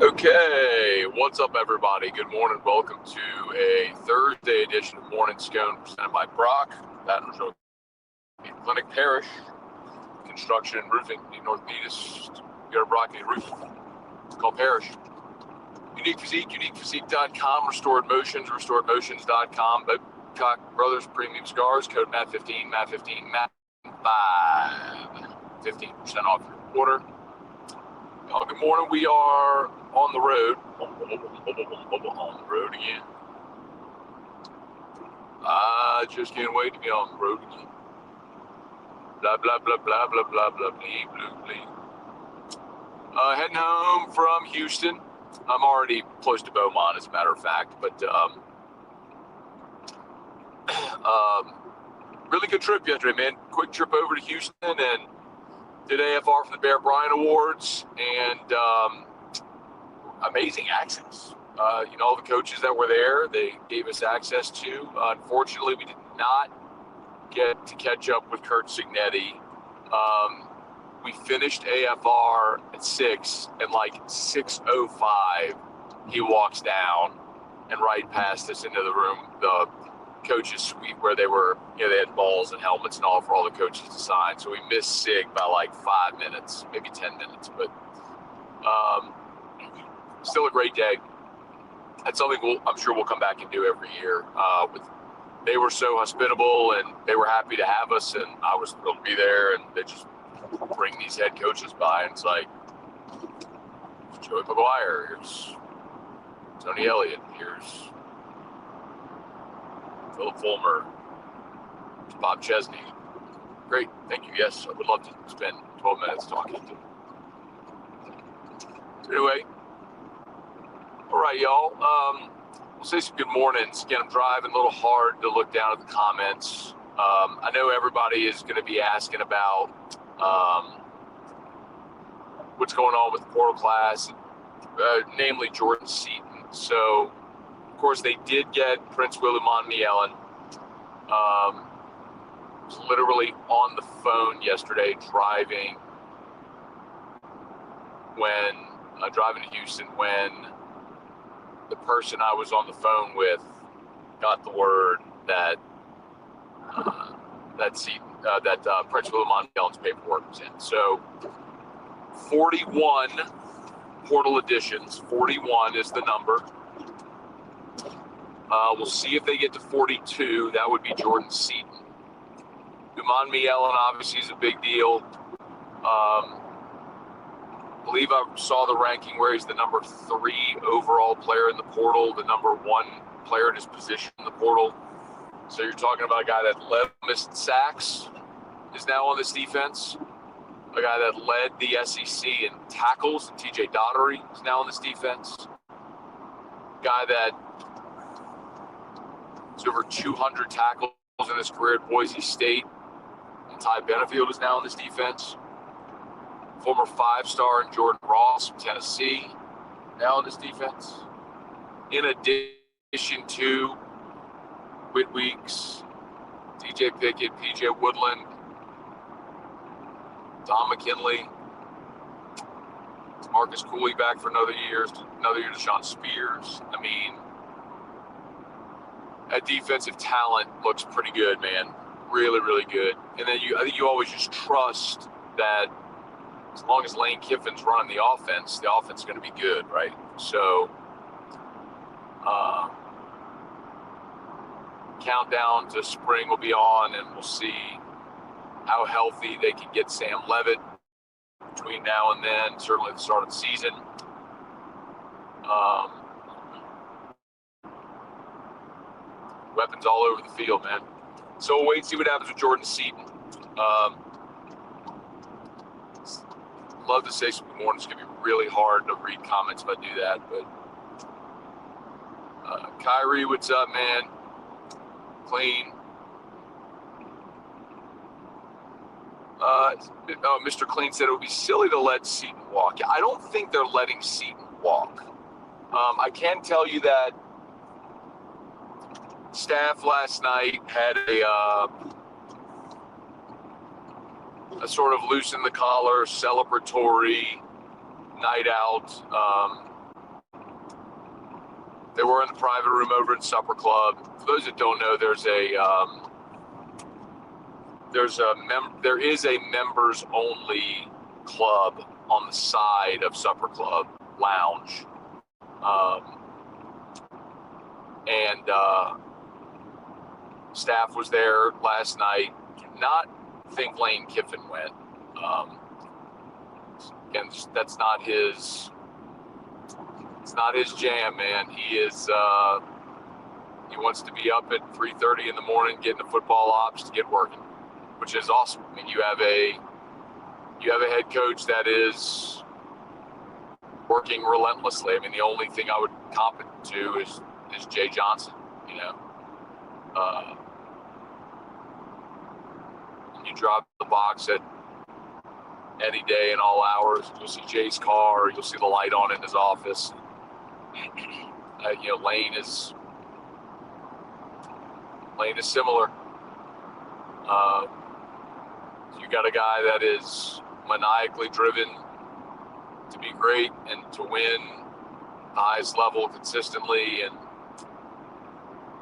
Okay, what's up, everybody? Good morning. Welcome to a Thursday edition of Morning Scone presented by Brock, Baton Rouge Clinic Parish, Construction and Roofing, the Northeast. Go to Brock and Roof. It's called Parish. Unique Physique, uniquephysique.com, Restored Motions, restoredmotions.com, Babcock Brothers Premium Cigars, code MAT15, MAT15, MAT5, 15% off your order. Good morning. We are on the road. On the road again. I just can't wait to be on the road again. Blah, blah, blah, blah, blah, blah, blah, blah, blah. Heading home from Houston. I'm already close to Beaumont, as a matter of fact. But really good trip yesterday, man. Quick trip over to Houston and did AFR for the Bear Bryant Awards, and amazing access. All the coaches that were there, they gave us access to. Unfortunately, we did not get to catch up with Kurt Signetti. We finished AFR at 6, and like 6:05, he walks down and right past us into the room, the coaches suite where they were, they had balls and helmets and all for all the coaches to sign. So we missed Sig by like 5 minutes, maybe 10 minutes, but still a great day. That's something I'm sure we'll come back and do every year. They were so hospitable and they were happy to have us, and I was thrilled to be there. And they just bring these head coaches by, and it's like, Joey McGuire, here's Tony Elliott, here's Philip Fulmer, Bob Chesney. Great, thank you. Yes, I would love to spend 12 minutes talking to you. So anyway, all right, y'all. We'll say some good mornings. Again, I'm driving a little hard to look down at the comments. I know everybody is going to be asking about what's going on with the portal class, namely Jordan Seatan. So, of course, they did get Prince William Miellen. Was literally on the phone yesterday driving to Houston when the person I was on the phone with got the word that Prince William Mielen's paperwork was in. So 41 portal additions. 41 is the number. We'll see if they get to 42. That would be Jordan Seatan. Uman Miellen obviously is a big deal. I believe I saw the ranking where he's the number 3 overall player in the portal, the number 1 player in his position in the portal. So you're talking about a guy that missed sacks, is now on this defense. A guy that led the SEC in tackles, and TJ Daugherty is now on this defense. A guy that has over 200 tackles in his career at Boise State. And Ty Benefield is now on this defense. Former 5-star in Jordan Ross from Tennessee, now on this defense. In addition to Whit Weeks, DJ Pickett, PJ Woodland, Tom McKinley, Marcus Cooley back for another year to Sean Spears. I mean, that defensive talent looks pretty good, man. Really, really good. And then I think you always just trust that as long as Lane Kiffin's running the offense is going to be good, right? So, countdown to spring will be on, and we'll see how healthy they can get Sam Levitt between now and then, certainly at the start of the season. Weapons all over the field, man. So we'll wait and see what happens with Jordan Seatan. Love to say some good morning. It's going to be really hard to read comments if I do that. But Kyrie, what's up, man? Clean. Mr. Clean said it would be silly to let Seatan walk. I don't think they're letting Seatan walk. I can tell you that staff last night had a sort of loosen the collar, celebratory night out. They were in the private room over at Supper Club. For those that don't know, there is a members only club on the side of Supper Club Lounge, and staff was there last night. Do not think Lane Kiffin went. Again, that's not his. It's not his jam, man. He wants to be up at 3:30 in the morning, getting the football ops to get working, which is awesome. I mean, you have a head coach that is working relentlessly. I mean, the only thing I would comp it to is Jay Johnson. You know, you drop the box at any day in all hours, you'll see Jay's car, you'll see the light on in his office. Lane is similar. You got a guy that is maniacally driven to be great and to win the highest level consistently, and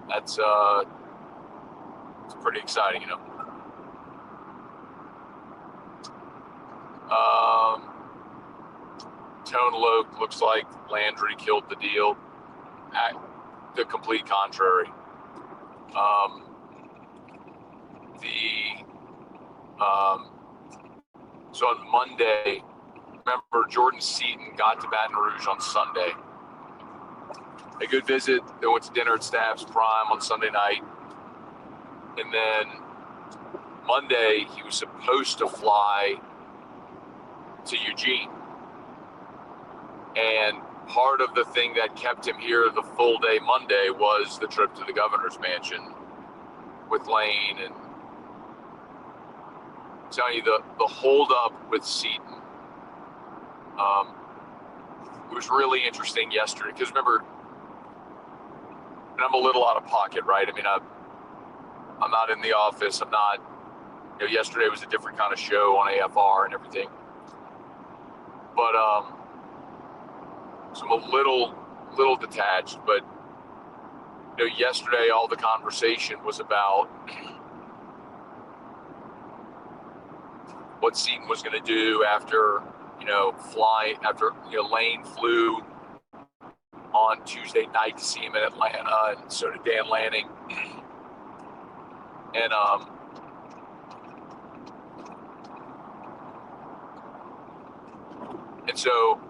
that's it's pretty exciting, you know. Tone Loke looks like Landry killed the deal. The complete contrary. So on Monday, remember Jordan Seatan got to Baton Rouge on Sunday. A good visit. They went to dinner at Staff's Prime on Sunday night. And then Monday, he was supposed to fly to Eugene. And part of the thing that kept him here the full day Monday was the trip to the governor's mansion with Lane. And I'm telling you, the holdup with Seatan, it was really interesting yesterday. Because remember, and I'm a little out of pocket, right? I mean, I'm not in the office. I'm not, yesterday was a different kind of show on AFR and everything. But so I'm a little detached, but yesterday all the conversation was about what Seatan was going to do after Lane flew on Tuesday night to see him in Atlanta, and so did Dan Lanning. And so,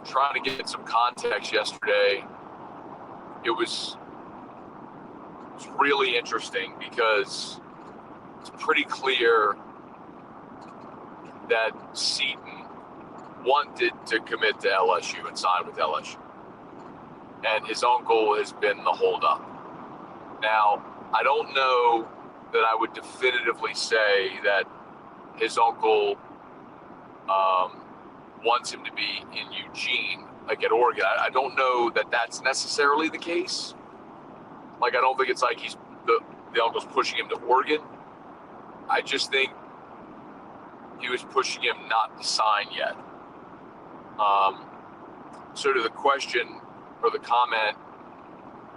trying to get some context yesterday, it was really interesting because it's pretty clear that Seatan wanted to commit to LSU and sign with LSU. And his uncle has been the holdup. Now, I don't know that I would definitively say that his uncle wants him to be in Eugene, like at Oregon. I don't know that that's necessarily the case. Like, I don't think it's like the uncle's pushing him to Oregon. I just think he was pushing him not to sign yet. So to the question or the comment,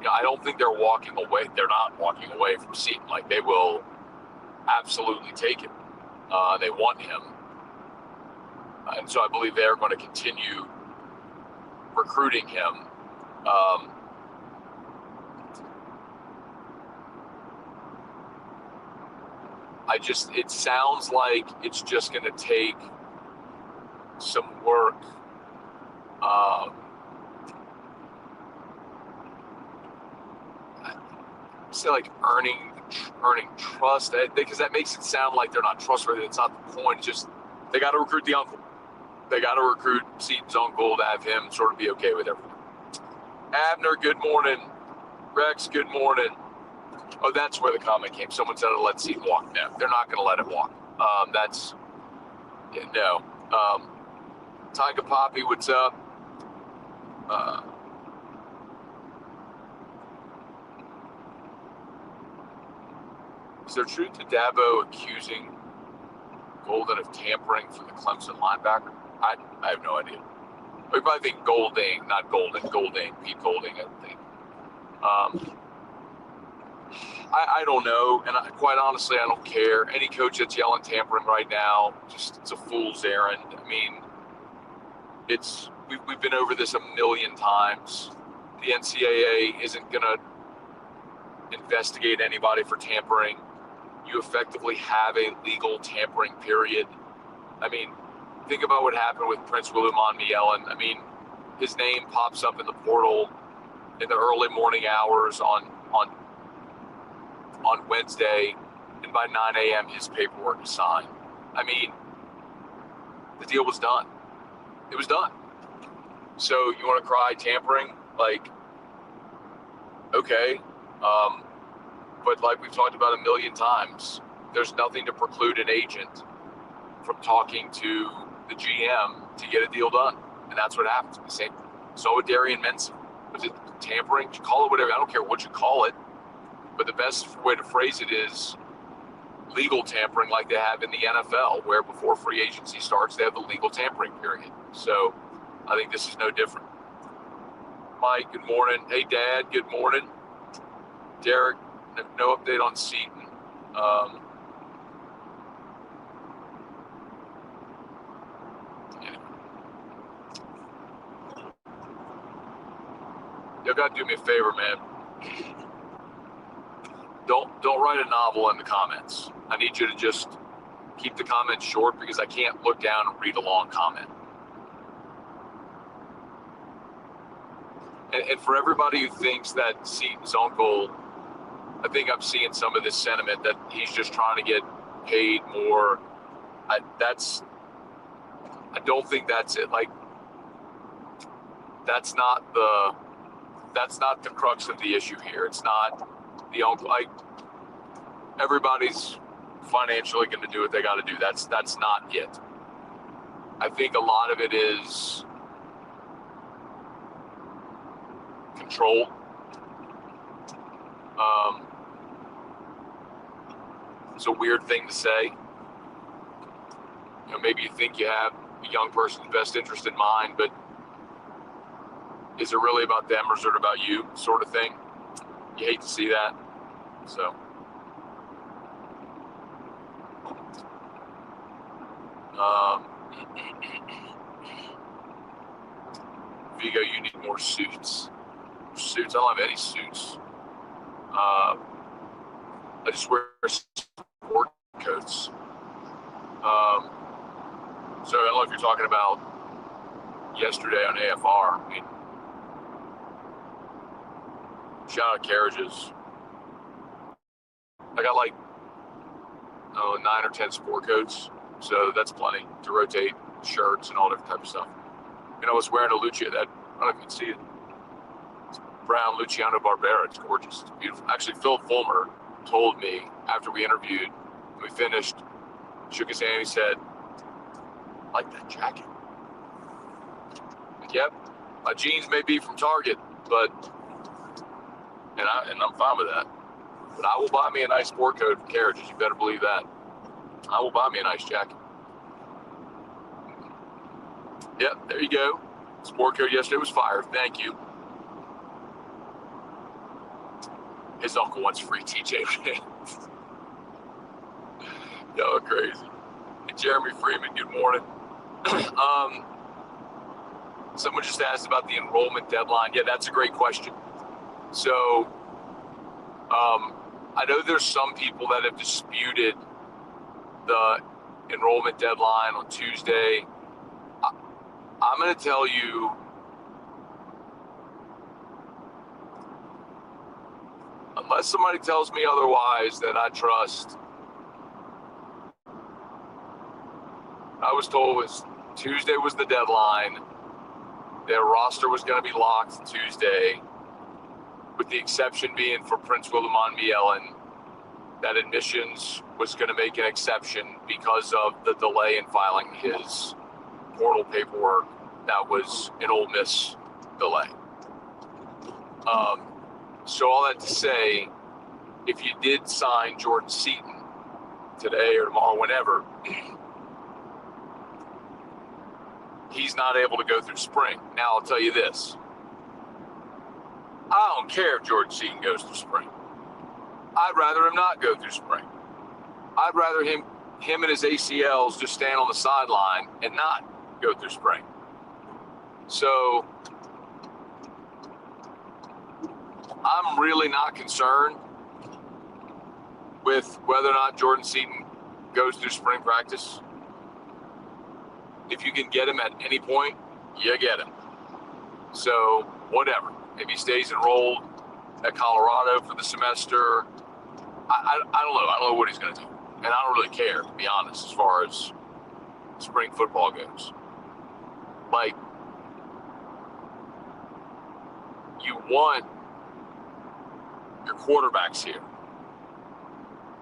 I don't think they're walking away. They're not walking away from Seatan. Like, they will absolutely take him. They want him. And so I believe they're going to continue recruiting him. It sounds like it's just going to take some work. Say like earning trust, because that makes it sound like they're not trustworthy. It's not the point. It's just they got to recruit the uncle. They got to recruit Seaton's uncle to have him sort of be okay with everything. Abner, good morning. Rex, good morning. Oh, that's where the comment came. Someone said to let Seaton walk. No, they're not going to let him walk. No. Tyga Poppy, what's up? Is there truth to Dabo accusing Golden of tampering for the Clemson linebacker? I have no idea. We probably think Golding, not Golden, Golding, Pete Golding, I think. I don't know, and quite honestly, I don't care. Any coach that's yelling tampering right now, it's a fool's errand. I mean, we've been over this a million times. The NCAA isn't going to investigate anybody for tampering. You effectively have a legal tampering period. I mean, think about what happened with Prince William Miellen. I mean, his name pops up in the portal in the early morning hours on Wednesday, and by 9 a.m. his paperwork is signed. I mean, the deal was done. It was done. So you want to cry tampering? Like, okay. But like we've talked about a million times, there's nothing to preclude an agent from talking to the GM to get a deal done. And that's what happens. The same. So with Darian Menson. Was it tampering? You call it whatever. I don't care what you call it. But the best way to phrase it is legal tampering, like they have in the NFL, where before free agency starts, they have the legal tampering period. So I think this is no different. Mike, good morning. Hey, Dad, good morning. Derek, no update on Seatan. You got to do me a favor, man. Don't write a novel in the comments. I need you to just keep the comments short because I can't look down and read a long comment. And for everybody who thinks that Seaton's uncle, I think I'm seeing some of this sentiment that he's just trying to get paid more. I don't think that's it. Like, that's not the crux of the issue here. It's not the uncle. Like, everybody's financially going to do what they got to do. That's not it. I think a lot of it is control. It's a weird thing to say. You know, maybe you think you have a young person's best interest in mind, but is it really about them or is it about you, sort of thing? You hate to see that. So, Vigo, you need more suits. I don't have any suits. I just wear sport coats. So I don't know if you're talking about yesterday on AFR. I mean, shout out Carriages. I got like 9 or 10 sport coats, so that's plenty to rotate shirts and all different type of stuff. And I was wearing a Lucia that, I don't know if you can see it. It's brown Luciano Barbera. It's gorgeous. It's beautiful. Actually, Phil Fulmer told me after we interviewed, we finished, shook his hand, he said, I like that jacket. Like, yep, my jeans may be from Target, but, and I'm fine with that. But I will buy me a nice sport coat from Carriages. You better believe that. I will buy me a nice jacket. Yep, there you go. Sport coat yesterday was fire. Thank you. His uncle wants free TJ. Y'all are crazy. Hey, Jeremy Freeman, good morning. Someone just asked about the enrollment deadline. Yeah, that's a great question. So, I know there's some people that have disputed the enrollment deadline on Tuesday. I'm going to tell you, unless somebody tells me otherwise that I trust, I was told Tuesday was the deadline. Their roster was going to be locked Tuesday, with the exception being for Prince William Miellen, that admissions was going to make an exception because of the delay in filing his portal paperwork. That was an Ole Miss delay. So all that to say, if you did sign Jordan Seaton today or tomorrow, whenever, he's he's not able to go through spring. Now, I'll tell you this. I don't care if Jordan Seatan goes through spring. I'd rather him not go through spring. I'd rather him and his ACLs just stand on the sideline and not go through spring. So I'm really not concerned with whether or not Jordan Seatan goes through spring practice. If you can get him at any point, you get him. So whatever. If he stays enrolled at Colorado for the semester, I don't know. I don't know what he's going to do. And I don't really care, to be honest, as far as spring football goes. Like, you want your quarterbacks here.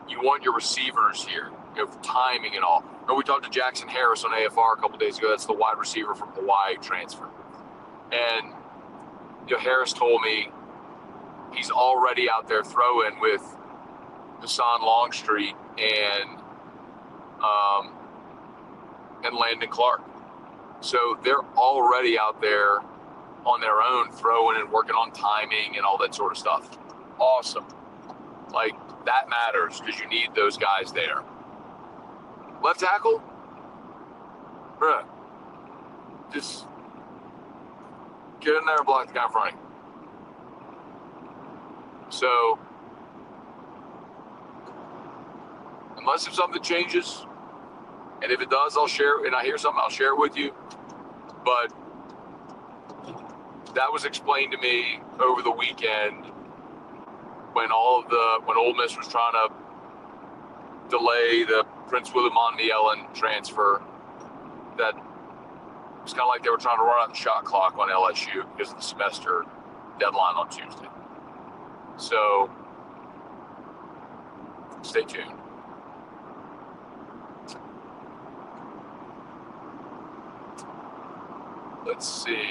You want your receivers here, you know, for timing and all. Remember we talked to Jackson Harris on AFR a couple days ago. That's the wide receiver from Hawaii transfer. And you know, Harris told me he's already out there throwing with Hassan Longstreet and Landon Clark. So they're already out there on their own throwing and working on timing and all that sort of stuff. Awesome. Like, that matters because you need those guys there. Left tackle? Bruh. Just get in there and block the guy in front of you. So, unless if something changes, and if it does, I'll share, and I hear something, I'll share it with you. But that was explained to me over the weekend when Ole Miss was trying to delay the Prince William Mondialen transfer. That it's kind of like they were trying to run out the shot clock on LSU because of the semester deadline on Tuesday. So stay tuned. Let's see.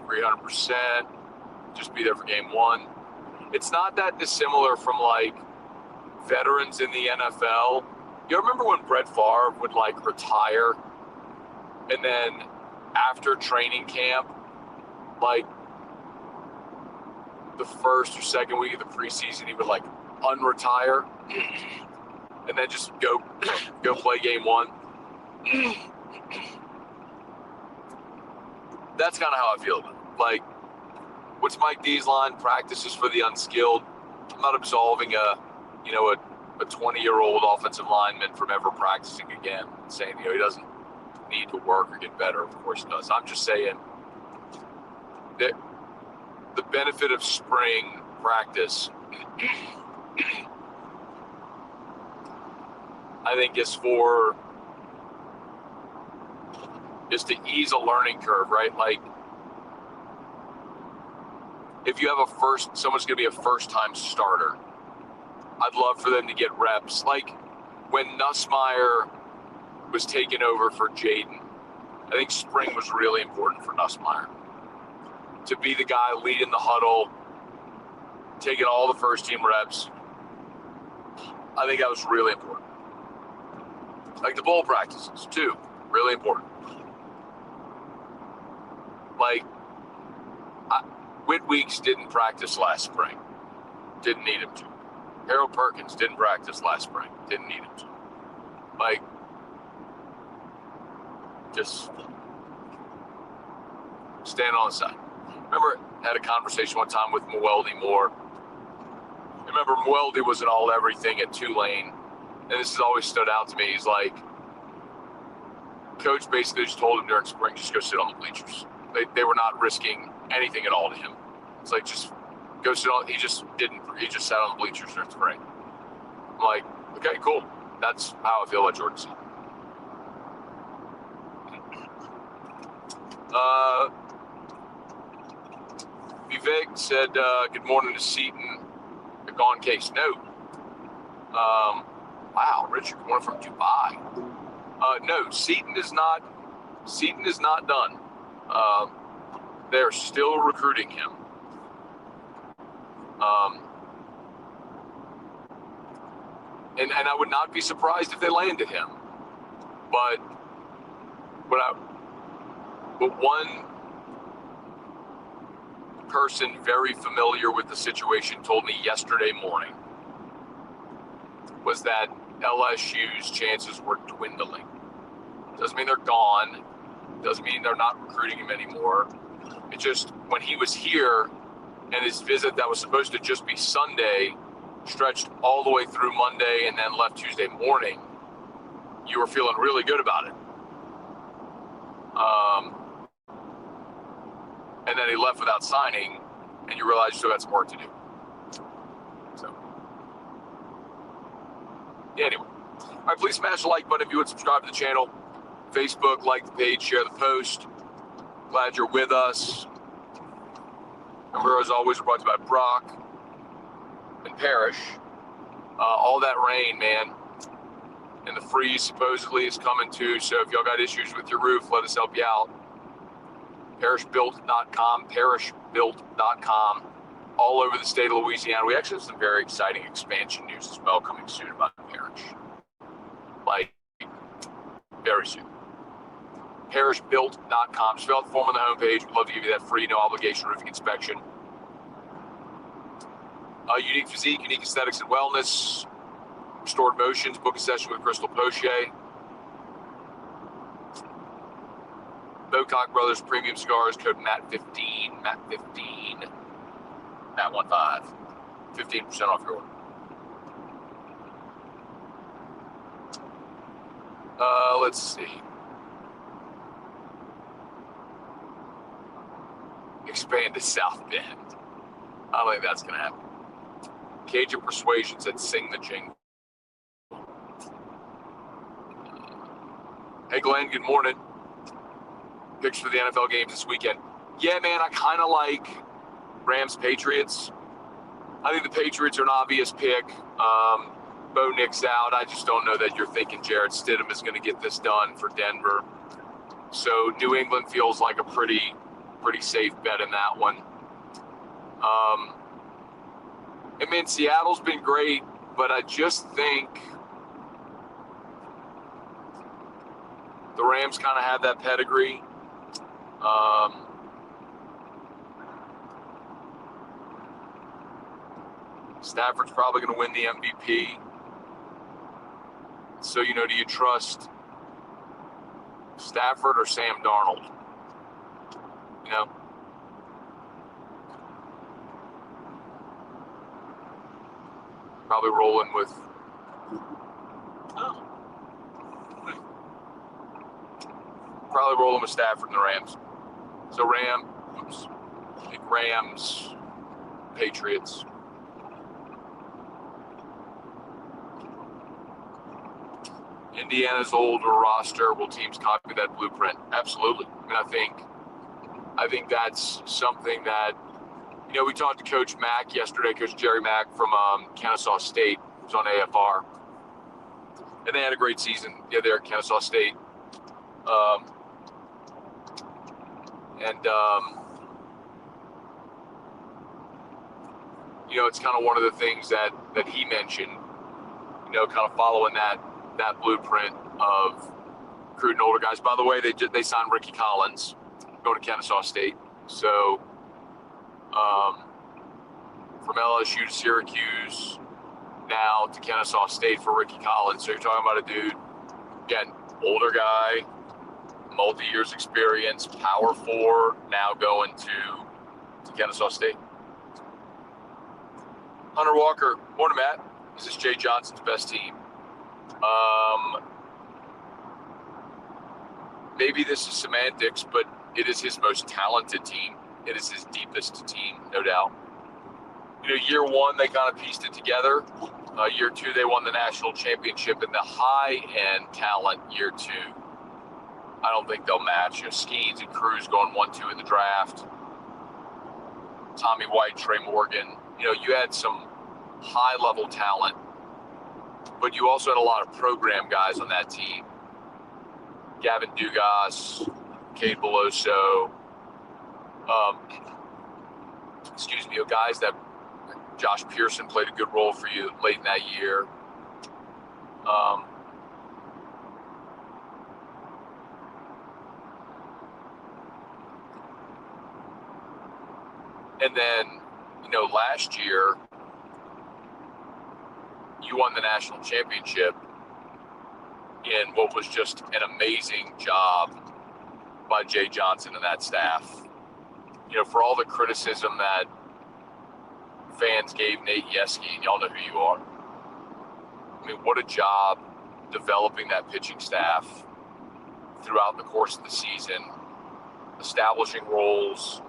Agree 100%. Just be there for game one. It's not that dissimilar from like veterans in the NFL. You remember when Brett Favre would like retire and then after training camp, like the first or second week of the preseason, he would like unretire and then just go play game one. That's kind of how I feel about it. Like, what's Mike D's line? Practice is for the unskilled. I'm not absolving a 20-year-old offensive lineman from ever practicing again, saying, you know, he doesn't need to work or get better. Of course he does. I'm just saying that the benefit of spring practice, I think, is to ease a learning curve, right? Like, if you have someone's going to be a first-time starter, I'd love for them to get reps. Like when Nussmeier was taking over for Jaden, I think spring was really important for Nussmeier to be the guy leading the huddle, taking all the first-team reps. I think that was really important. Like the bowl practices, too, really important. Like, Whit Weeks didn't practice last spring. Didn't need him to. Harold Perkins didn't practice last spring. Didn't need him to. Like, just stand on the side. Remember, I had a conversation one time with Mweldy Moore. Remember, Mweldy was an all-everything at Tulane. And this has always stood out to me. He's like, Coach basically just told him during spring, just go sit on the bleachers. They were not risking anything at all to him. It's like, just go sit on. He just sat on the bleachers during spring. I'm like, okay, cool. That's how I feel about Jordan Seatan. Vivek said, good morning to Seatan. A gone case. No. Wow, Richard, good morning from Dubai. No, Seatan is not done. They're still recruiting him. And I would not be surprised if they landed him. But one person very familiar with the situation told me yesterday morning was that LSU's chances were dwindling. Doesn't mean they're gone. Doesn't mean they're not recruiting him anymore. It just, when he was here and his visit that was supposed to just be Sunday stretched all the way through Monday and then left Tuesday morning, you were feeling really good about it. And then he left without signing, and you realize you still got some work to do. So, yeah, anyway. All right, please smash the like button if you would, subscribe to the channel. Facebook, like the page, share the post. Glad you're with us. Remember, as always, we're brought to you by Brock and Parrish. All that rain, man. And the freeze supposedly is coming too. So if y'all got issues with your roof, let us help you out. Parishbuilt.com, parishbuilt.com, all over the state of Louisiana. We actually have some very exciting expansion news as well coming soon about Parish. Like, very soon. Parishbuilt.com. Just fill out the form on the homepage. We'd love to give you that free, no obligation roofing inspection. Unique physique, unique aesthetics and wellness. Restored motions. Book a session with Crystal Poche. Bocock Brothers Premium Cigars, code MAT15, MAT15, MAT15, 15% off your order. Let's see. Expand to South Bend. I don't think that's going to happen. Cajun Persuasion said sing the jingle. Hey, Glenn, good morning. Picks for the NFL games this weekend. Yeah, man, I kind of like Rams-Patriots. I think the Patriots are an obvious pick. Bo Nick's out. I just don't know that you're thinking Jarrett Stidham is going to get this done for Denver. So New England feels like a pretty safe bet in that one. I mean, Seattle's been great, but I just think the Rams kind of have that pedigree. Stafford's probably going to win the MVP. So, do you trust Stafford or Sam Darnold? Probably rolling with Stafford and the Rams. So Rams, Patriots. Indiana's older roster. Will teams copy that blueprint? Absolutely. I think that's something that, we talked to Coach Mack yesterday, Coach Jerry Mack from Kennesaw State, who's on AFR. And they had a great season there at Kennesaw State. It's kind of one of the things that he mentioned, kind of following that blueprint of recruiting older guys. By the way, they signed Ricky Collins going to Kennesaw State. So from LSU to Syracuse, now to Kennesaw State for Ricky Collins. So you're talking about a dude, again, older guy, multi-years experience, Power 4, now going to Kennesaw State. Hunter Walker, morning, Matt. Is this Jay Johnson's best team? Maybe this is semantics, but it is his most talented team. It is his deepest team, no doubt. Year one, they kind of pieced it together. Year two, they won the national championship in the high-end talent year two. I don't think they'll match. Skeens and Cruz going 1-2 in the draft. Tommy White, Trey Morgan. You had some high-level talent, but you also had a lot of program guys on that team. Gavin Dugas, Cade Beloso, guys that Josh Pearson played a good role for you late in that year. Um, and then, last year, you won the national championship in what was just an amazing job by Jay Johnson and that staff. For all the criticism that fans gave Nate Yeske, and y'all know who you are. I mean, what a job developing that pitching staff throughout the course of the season, establishing roles.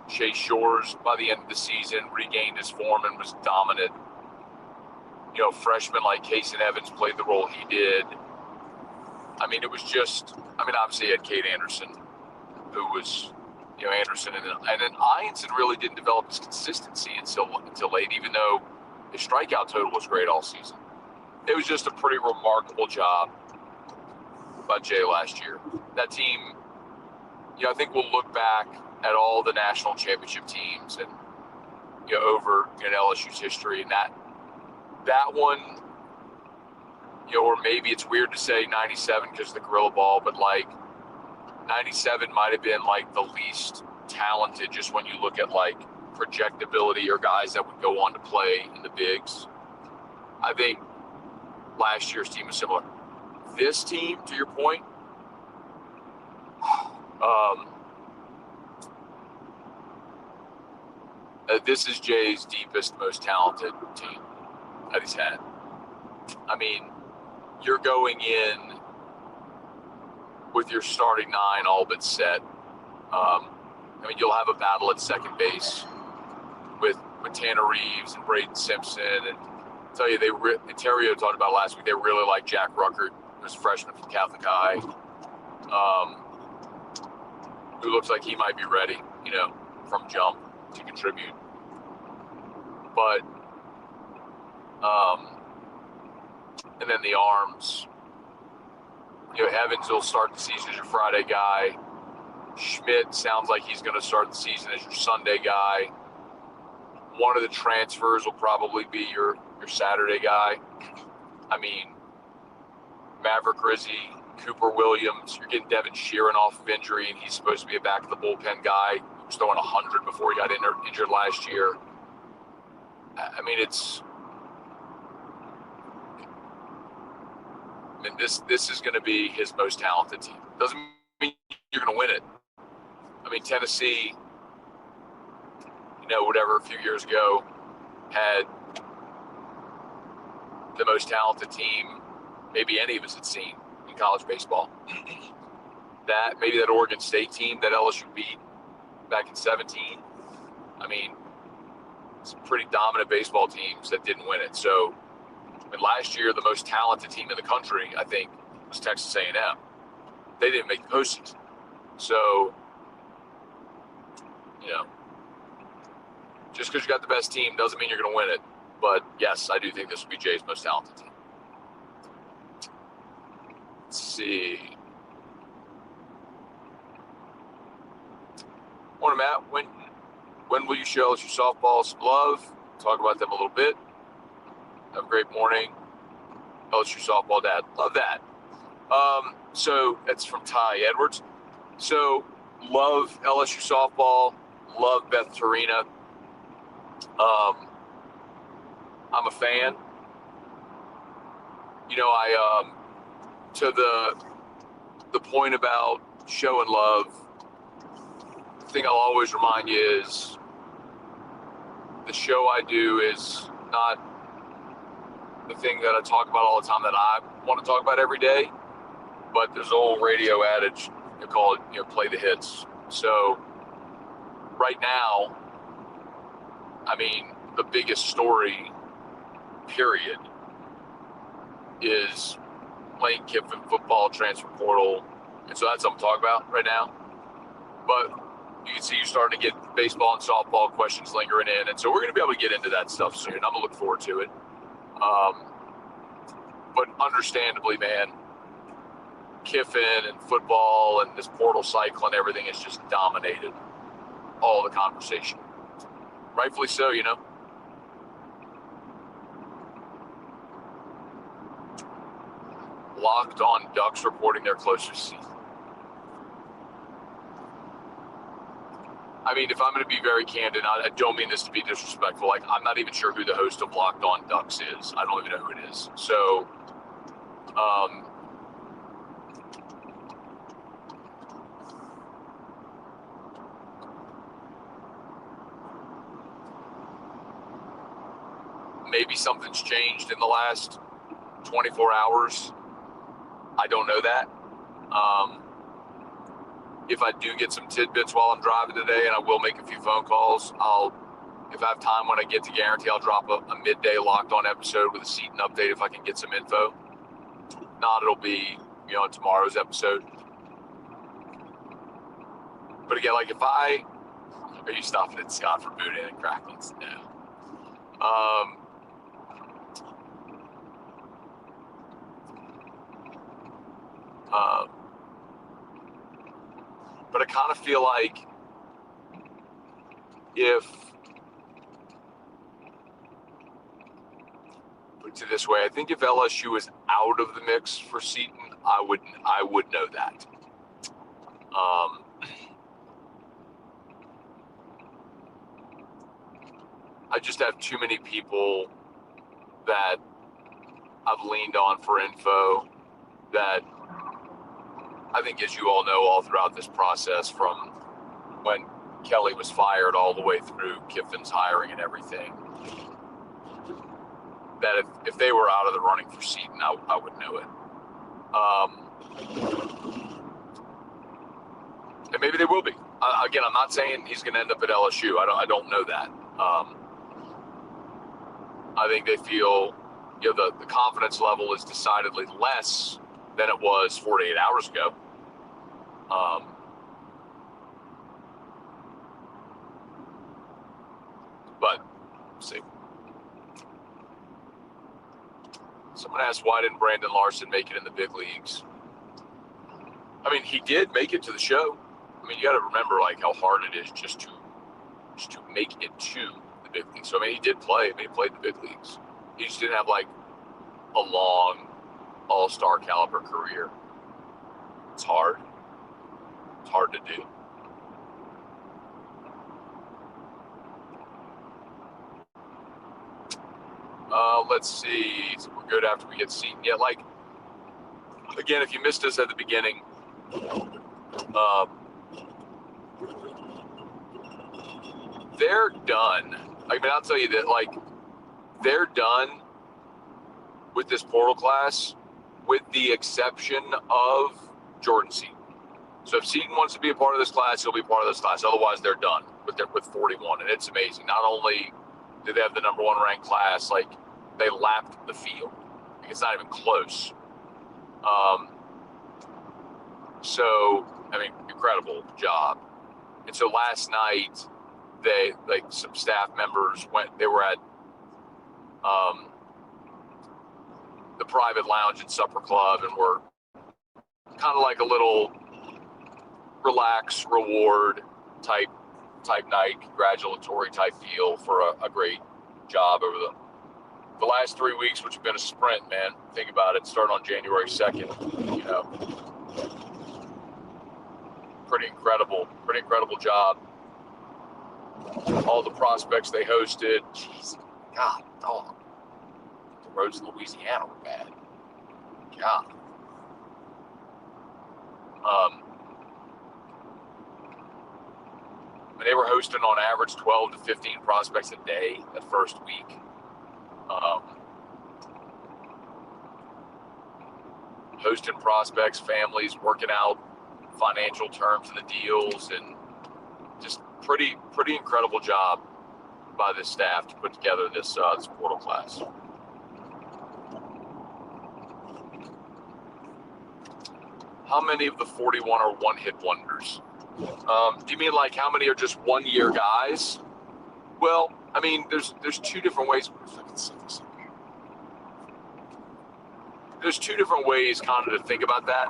Chase Shores, by the end of the season, regained his form and was dominant. Freshmen like Casey Evans played the role he did. I mean, it was just, obviously you had Cade Anderson, who was, Anderson, and then Ianson really didn't develop his consistency until late, even though his strikeout total was great all season. It was just a pretty remarkable job by Jay last year. That team, I think we'll look back at all the national championship teams and, over in LSU's history, and that one, or maybe it's weird to say 97 because of the Gorilla Ball, but 97 might have been the least talented just when you look at projectability or guys that would go on to play in the bigs. I think last year's team was similar. This team, to your point, this is Jay's deepest, most talented team that he's had. I mean, you're going in with your starting nine all but set. You'll have a battle at second base with Tanner Reeves and Braden Simpson. And I'll tell you, Ontario talked about last week, they really like Jack Ruckert, who's a freshman from Catholic High, who looks like he might be ready, from jump to contribute. But, and then the arms, Evans will start the season as your Friday guy. Schmidt sounds like he's going to start the season as your Sunday guy. One of the transfers will probably be your Saturday guy. Maverick Rizzi, Cooper Williams, you're getting Devin Sheeran off of injury, and he's supposed to be a back of the bullpen guy. He was throwing 100 before he got injured last year. This is going to be his most talented team. Doesn't mean you're going to win it. Tennessee, a few years ago, had the most talented team maybe any of us had seen in college baseball. Maybe that Oregon State team that LSU beat back in 2017. Some pretty dominant baseball teams that didn't win it. So, last year, the most talented team in the country, I think, was Texas A&M. They didn't make the postseason. So, just because you got the best team doesn't mean you're going to win it. But, yes, I do think this will be Jay's most talented team. Let's see. Morning, Matt. When will you show LSU softball some love? Talk about them a little bit. Have a great morning. LSU softball dad. Love that. So that's from Ty Edwards. So love LSU softball. Love Beth Torina. I'm a fan. To the point about showing love, the thing I'll always remind you is the show I do is not the thing that I talk about all the time that I want to talk about every day, but there's an old radio adage called, play the hits. So right now, the biggest story, period, is Lane Kiffin football transfer portal. And so that's what I'm talking about right now. But you can see you're starting to get baseball and softball questions lingering in. And so we're going to be able to get into that stuff soon. I'm going to look forward to it. But understandably, man, Kiffin and football and this portal cycle and everything has just dominated all the conversation. Rightfully so, Locked On Ducks reporting their closer season. I mean, if I'm going to be very candid, I don't mean this to be disrespectful. Like, I'm not even sure who the host of Locked On Ducks is. I don't even know who it is. So, maybe something's changed in the last 24 hours. I don't know that. If I do get some tidbits while I'm driving today, and I will make a few phone calls, if I have time when I get to Guarantee, I'll drop a midday Locked On episode with a Seatan update if I can get some info. If not, it'll be, in tomorrow's episode. But again, like are you stopping at Scott for boudin and cracklings? No. But I kind of feel like put it this way, I think if LSU is out of the mix for Seatan, I would know that. I just have too many people that I've leaned on for info that I think, as you all know, all throughout this process, from when Kelly was fired all the way through Kiffin's hiring and everything, that if they were out of the running for Seatan, I would know it. And maybe they will be. Again, I'm not saying he's going to end up at LSU. I don't know that. I think they feel, the confidence level is decidedly less than it was 48 hours ago. But let's see. Someone asked, why didn't Brandon Larson make it in the big leagues? I mean, he did make it to the show. I mean, you got to remember how hard it is just to make it to the big leagues. So I mean, he did play. I mean, he played the big leagues. He just didn't have a long all-star caliber career. It's hard. It's hard to do. Let's see. So we're good after we get Seatan. Yeah, again, if you missed us at the beginning, they're done. I mean, I'll tell you that, they're done with this portal class, with the exception of Jordan Seatan. So if Seatan wants to be a part of this class, he'll be part of this class. Otherwise, they're done with 41, and it's amazing. Not only do they have the number one ranked class, they lapped the field. It's not even close. So, I mean, incredible job. And so last night, some staff members they were at the private lounge and supper club, and were kind of a little relax, reward type night, congratulatory type deal for a great job over the last 3 weeks, which have been a sprint, man. Think about it. Starting on January 2nd, pretty incredible job. All the prospects they hosted. Jeez, God, dog. The roads in Louisiana were bad. God. They were hosting on average 12 to 15 prospects a day that first week. Hosting prospects, families, working out financial terms of the deals, and just pretty incredible job by this staff to put together this portal class. How many of the 41 are one-hit wonders? Do you mean how many are just one-year guys? Well, I mean, there's two different ways. There's two different ways kind of to think about that.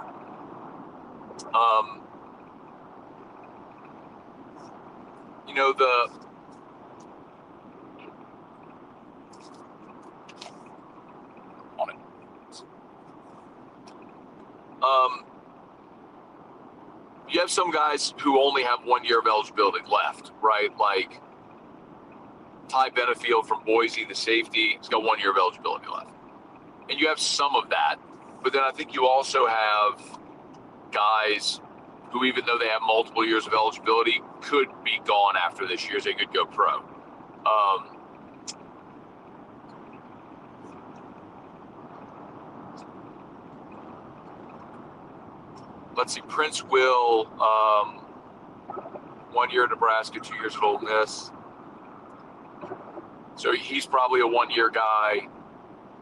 You have some guys who only have 1 year of eligibility left, right? Like Ty Benefield from Boise, the safety, he's got 1 year of eligibility left. And you have some of that, but then I think you also have guys who, even though they have multiple years of eligibility, could be gone after this year. They could go pro. Let's see, Prince Will, 1 year at Nebraska, 2 years at Ole Miss. So he's probably a 1 year guy.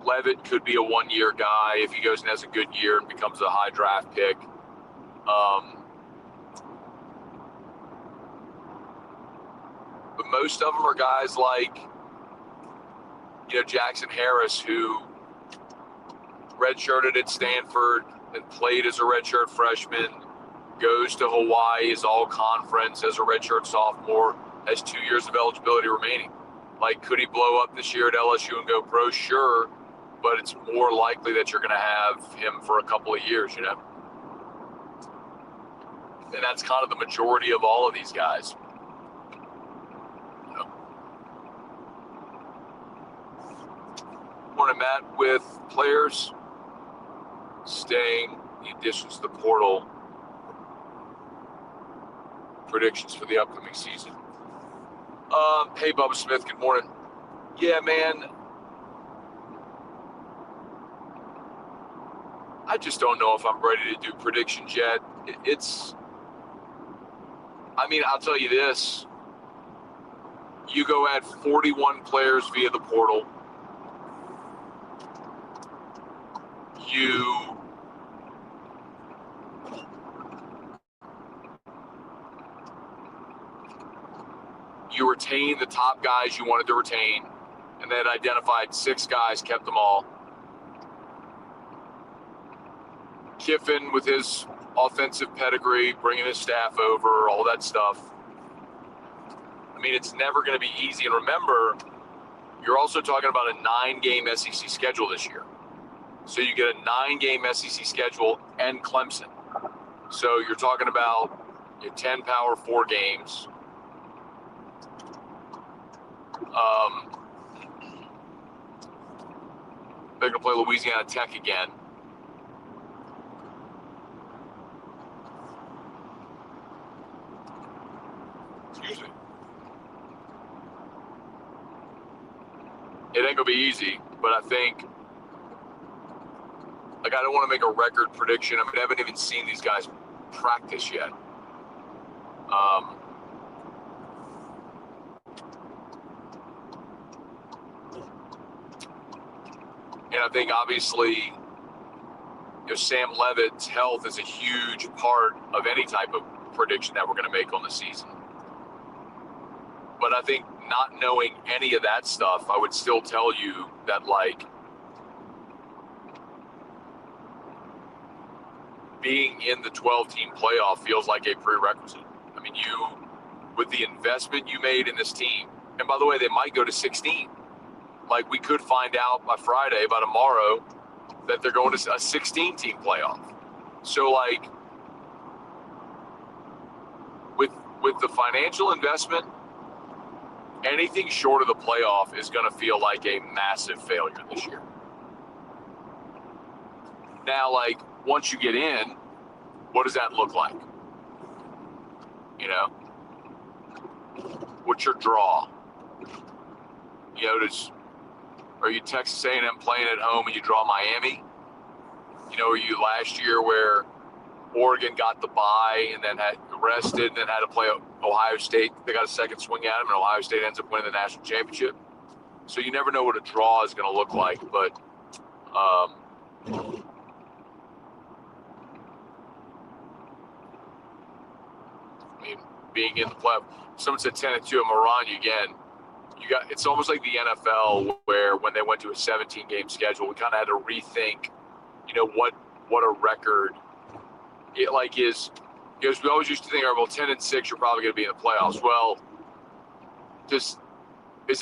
Levitt could be a 1 year guy if he goes and has a good year and becomes a high draft pick. But most of them are guys like, Jackson Harris, who redshirted at Stanford and played as a redshirt freshman, goes to Hawaii as all conference as a redshirt sophomore, has 2 years of eligibility remaining. Like, could he blow up this year at LSU and go pro? Sure, but it's more likely that you're going to have him for a couple of years, And that's kind of the majority of all of these guys. Morning, Matt, with players staying, the additions to the portal, predictions for the upcoming season. Hey, Bubba Smith, good morning. Yeah, man, I just don't know if I'm ready to do predictions yet. I'll tell you this. You go add 41 players via the portal. You retain the top guys you wanted to retain, and then identified 6 guys, kept them all. Kiffin with his offensive pedigree, bringing his staff over, all that stuff. It's never going to be easy. And remember, you're also talking about a 9-game SEC schedule this year. So you get a 9-game SEC schedule and Clemson. So you're talking about 10 Power 4 games. They're going to play Louisiana Tech again. Excuse me. It ain't going to be easy, but I think, I don't want to make a record prediction. I haven't even seen these guys practice yet. And I think, obviously, Sam Levitt's health is a huge part of any type of prediction that we're going to make on the season. But I think, not knowing any of that stuff, I would still tell you that, being in the 12-team playoff feels like a prerequisite. With the investment you made in this team, and by the way, they might go to 16. We could find out by Friday, by tomorrow, that they're going to a 16-team playoff. So, with the financial investment, anything short of the playoff is going to feel like a massive failure this year. Now, once you get in, what does that look like? What's your draw? Are you Texas A&M playing at home and you draw Miami? Are you last year where Oregon got the bye and then had rested and then had to play Ohio State? They got a second swing at them, and Ohio State ends up winning the national championship. So you never know what a draw is going to look like, but being in the playoff. Someone said 10-2 at Moranya again. It's almost like the NFL, where when they went to a 17-game schedule, we kind of had to rethink, what a record it is. Because we always used to think, 10-6, you're probably going to be in the playoffs. Well, is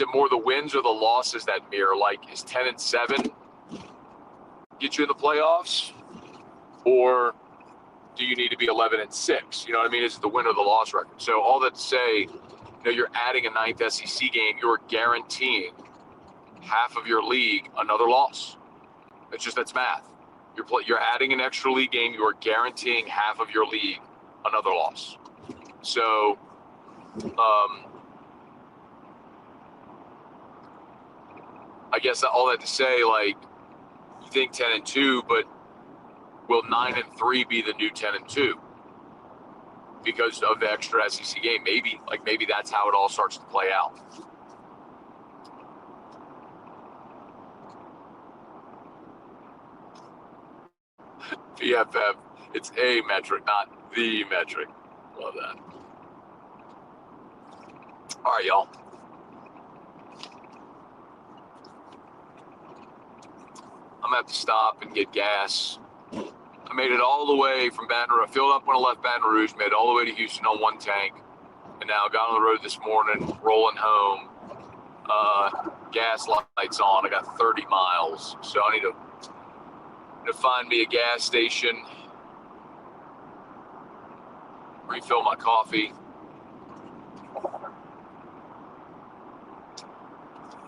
it more the wins or the losses that mirror? Is 10-7 get you in the playoffs, or do you need to be 11-6? You know what I mean? Is it the win or the loss record? So all that to say, you're adding a 9th SEC game. You're guaranteeing half of your league another loss. That's math. You're adding an extra league game. You are guaranteeing half of your league another loss. So, I guess all that to say, like, you think 10-2, but will 9-3 be the new 10-2 because of the extra SEC game? Maybe that's how it all starts to play out. PFF, it's a metric, not the metric. Love that. All right, y'all. I'm gonna have to stop and get gas. I made it all the way from Baton Rouge. I filled up when I left Baton Rouge, made it all the way to Houston on one tank, and now I got on the road this morning, rolling home. Gas lights on. I got 30 miles, so I need to find me a gas station, refill my coffee,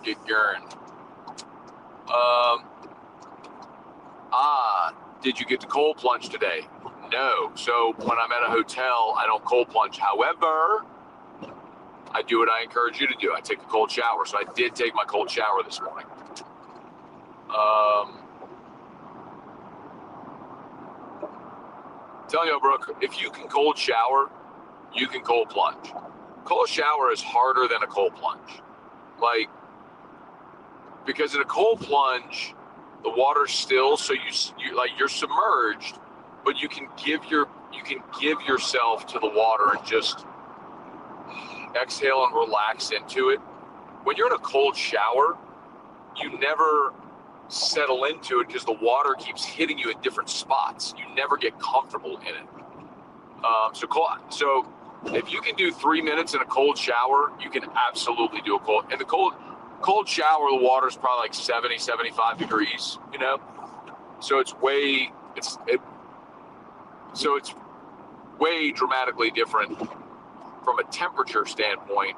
get going. Did you get the cold plunge today? No. So when I'm at a hotel, I don't cold plunge. However, I do what I encourage you to do. I take a cold shower. So I did take my cold shower this morning. Telling you, Brooke, if you can cold shower, you can cold plunge. Cold shower is harder than a cold plunge. Because in a cold plunge, the water's still, so you're submerged, but you can give yourself to the water and just exhale and relax into it. When you're in a cold shower, you never settle into it because the water keeps hitting you at different spots. You never get comfortable in it. So if you can do 3 minutes in a cold shower, you can absolutely do a cold. And the cold shower, the water's probably like 70, 75 degrees, so it's way dramatically different from a temperature standpoint.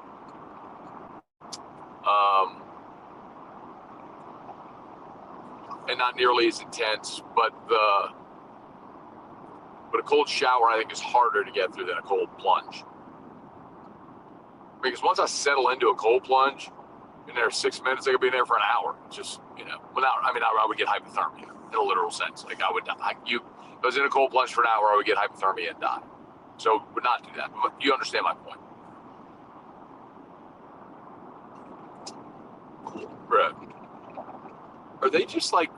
And not nearly as intense, but a cold shower I think is harder to get through than a cold plunge. Because once I settle into a cold plunge, in there 6 minutes, I could be in there for an hour. Just, I would get hypothermia in a literal sense. Like I was in a cold plunge for an hour, I would get hypothermia and die. So would not do that. But you understand my point. Bro, are they just like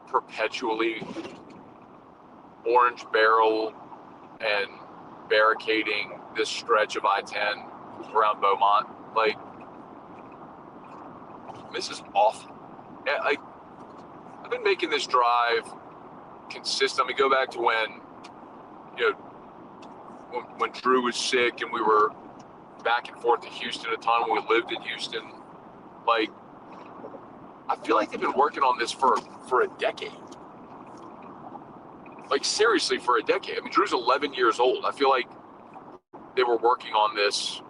perpetually orange barrel and barricading this stretch of I-10 around Beaumont? Like, this is awful. I've been making this drive consistent. I mean, go back to when Drew was sick and we were back and forth to Houston a ton when we lived in Houston. Like, I feel like they've been working on this for a decade. Like, seriously, for a decade. I mean, Drew's 11 years old. I feel like they were working on this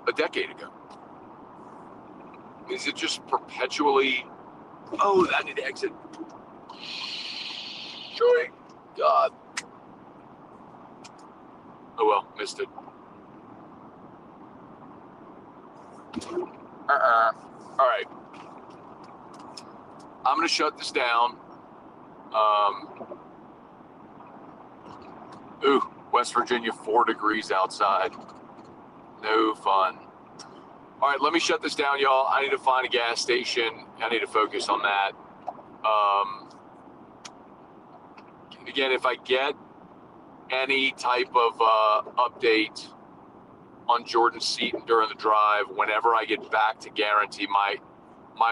a decade ago. Is it just perpetually, I need to exit. Joy. God. Oh well, missed it. All right. I'm going to shut this down. West Virginia, 4 degrees outside. No fun. All right, let me shut this down, y'all. I need to find a gas station. I need to focus on that. Again, if I get any type of update on Jordan Seatan during the drive, whenever I get back to Guarantee, my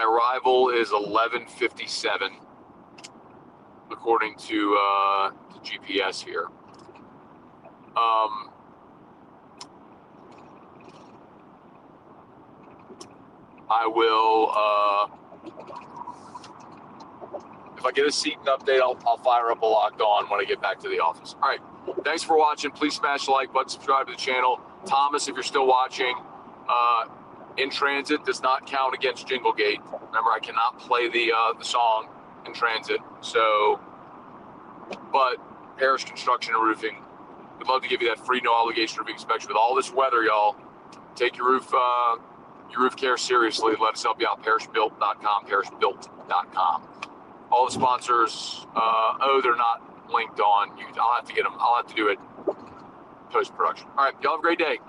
arrival is 11:57, according to the GPS here. I will, if if I get a Seatan update, I'll fire up a Locked On when I get back to the office. All right. Thanks for watching. Please smash the like button, subscribe to the channel. Thomas, if you're still watching, In Transit does not count against Jinglegate. Remember, I cannot play the song In Transit. So, but Parish Construction and Roofing, we'd love to give you that free, no obligation roofing inspection. With all this weather, y'all, take your roof care seriously. Let us help you out. Parishbuilt.com, parishbuilt.com. All the sponsors, they're not linked on. I'll have to get them. I'll have to do it post-production. All right, y'all have a great day.